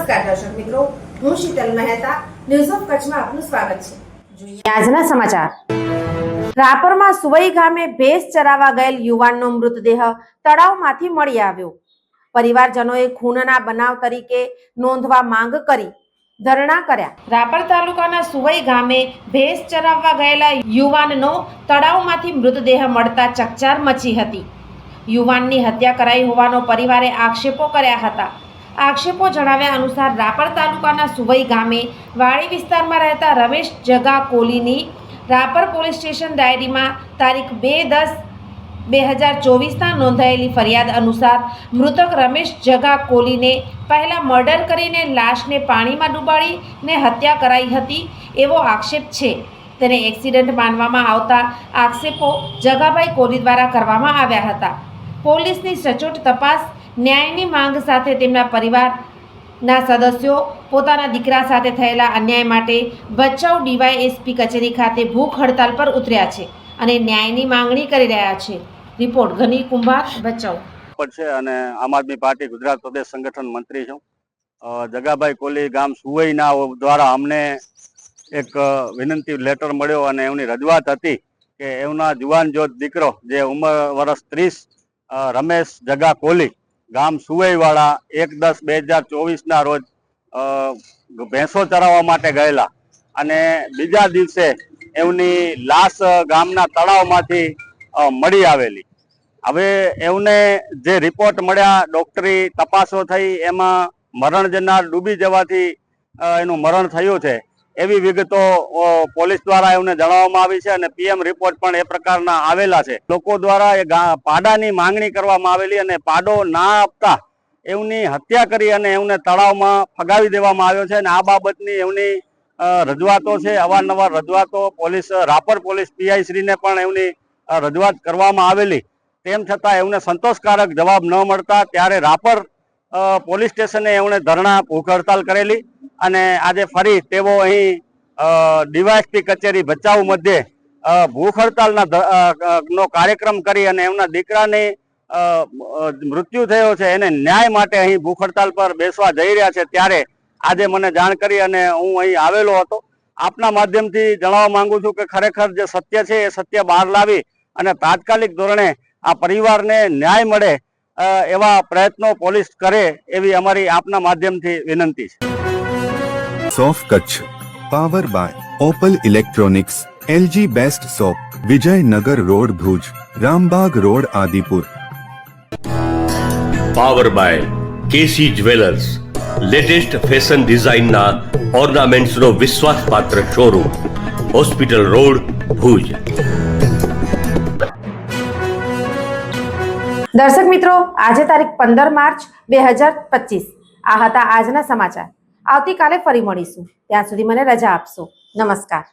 નમસ્કાર દર્શક મિત્રો, હું શીતલ મહેતા, ન્યૂઝ ઓફ કચ્છમાં આપનું સ્વાગત છે. જોઈએ આજના સમાચાર. રાપરમાં સુવઈ ગામે ભેંસ ચરાવવા ગયેલ યુવાનનો મૃતદેહ તળાવમાંથી મળી આવ્યો. પરિવારજનોએ ખૂનના બનાવ તરીકે નોંધવા માંગ કરી ધરણા કર્યા. રાપર તાલુકાના સુવઈ ગામે ભેંસ ચરાવવા ગયેલા યુવાનનો તળાવમાંથી મૃતદેહ મળતા ચકચાર મચી હતી. યુવાનની હત્યા કરાઈ હોવાનો પરિવારે આક્ષેપો કર્યા હતા. આક્ષેપો જણાવ્યા અનુસાર રાપર તાલુકાના સુવઈ ગામે વાડી વિસ્તારમાં રહેતા રમેશ જગા કોલીની રાપર પોલીસ સ્ટેશન ડાયરીમાં તારીખ 2/10/2024 નોંધાયેલી ફરિયાદ અનુસાર મૃતક રમેશ જગા કોલીને પહેલા મર્ડર કરીને લાશને પાણીમાં ડૂબાડીને હત્યા કરાઈ હતી એવો આક્ષેપ છે. તેને એક્સિડન્ટ માનવામાં આવતા આક્ષેપો જગાભાઈ કોલી દ્વારા કરવામાં આવ્યા હતા. પોલીસની સચોટ તપાસ, ન્યાયની માંગ સાથે તેમના પરિવારના સદસ્યો પોતાના દીકરા સાથે થયેલા અન્યાય માટે ભચાઉ ડીવાયએસપી કચેરી ખાતે ભૂખ હડતાલ પર ઉતર્યા છે અને ન્યાયની માંગણી કરી રહ્યા છે. રિપોર્ટ ગની કુંભાર, ભચાઉ. છે અને આમ આદમી પાર્ટી ગુજરાત પ્રદેશ સંગઠન મંત્રી છું. જગાભાઈ કોલી ગામ સુવઈના દ્વારા અમને એક વિનંતી લેટર મળ્યો અને એમની રજૂઆત હતી કે એમના જુવાન જોત દીકરો જે ઉંમર વર્ષ 30 રમેશ જગા કોલી ગામ સુવઈવાળા 1/10/2024 રોજ ભેંસો ચરાવવા માટે ગયેલા અને બીજા દિવસે એમની લાશ ગામના તળાવમાંથી મળી આવેલી. હવે એમને જે રિપોર્ટ મળ્યા, ડોક્ટરી તપાસો થઈ, એમાં મરણ જનાર ડૂબી જવાથી એનું મરણ થયું છે એવી વિગતો પોલીસ દ્વારા એમને જણાવવામાં આવી છે અને પીએમ રિપોર્ટ પણ એ પ્રકારના આવેલા છે. લોકો દ્વારા એ પાડાની માંગણી કરવામાં આવેલી અને પાડો ના આપતા એમની હત્યા કરી અને એમને તળાવમાં ફગાવી દેવામાં આવ્યો છે અને આ બાબતની એમની રજૂઆતો છે. અવારનવાર રજૂઆતો રાપર પોલીસ પીઆઈ શ્રીને પણ એમની રજૂઆત કરવામાં આવેલી. તેમ છતાં એમને સંતોષકારક જવાબ ન મળતા ત્યારે રાપર પોલીસ સ્ટેશને એમણે ધરણા ભૂખ હડતાલ કરેલી અને આજે ફરી તેઓ અહીં ડીવાયએસપી કચેરી ભચાઉ મધ્યે ભૂખ હડતાલનો કાર્યક્રમ કરી અને એમના દીકરાની મૃત્યુ થયો છે એને ન્યાય માટે અહીં ભૂખ હડતાલ પર બેસવા જઈ રહ્યા છે. ત્યારે આજે મને જાણ કરી અને હું અહીં આવેલો હતો. આપના માધ્યમથી જણાવવા માંગુ છું કે ખરેખર જે સત્ય છે એ સત્ય બહાર લાવી અને તાત્કાલિક ધોરણે આ પરિવારને ન્યાય મળે એવા પ્રયત્નો પોલીસ કરે એવી અમારી આપના માધ્યમથી વિનંતી છે. સોફ Kutch power by Opal electronics, LG best shop, Vijaynagar road Bhuj, Rambag road Adipur. Power by KC jewellers, latest fashion ડિઝાઇનના ઓર્નામેન્ટ્સનો વિશ્વાસપાત્ર શોરૂમ, હોસ્પિટલ રોડ ભુજ. દર્શક મિત્રો, આજે તારીખ 15 માર્ચ 2025 આ હતા આજના સમાચાર. આવતીકાલે ફરી મળીશું. ત્યાં સુધી મને રજા આપશો. નમસ્કાર.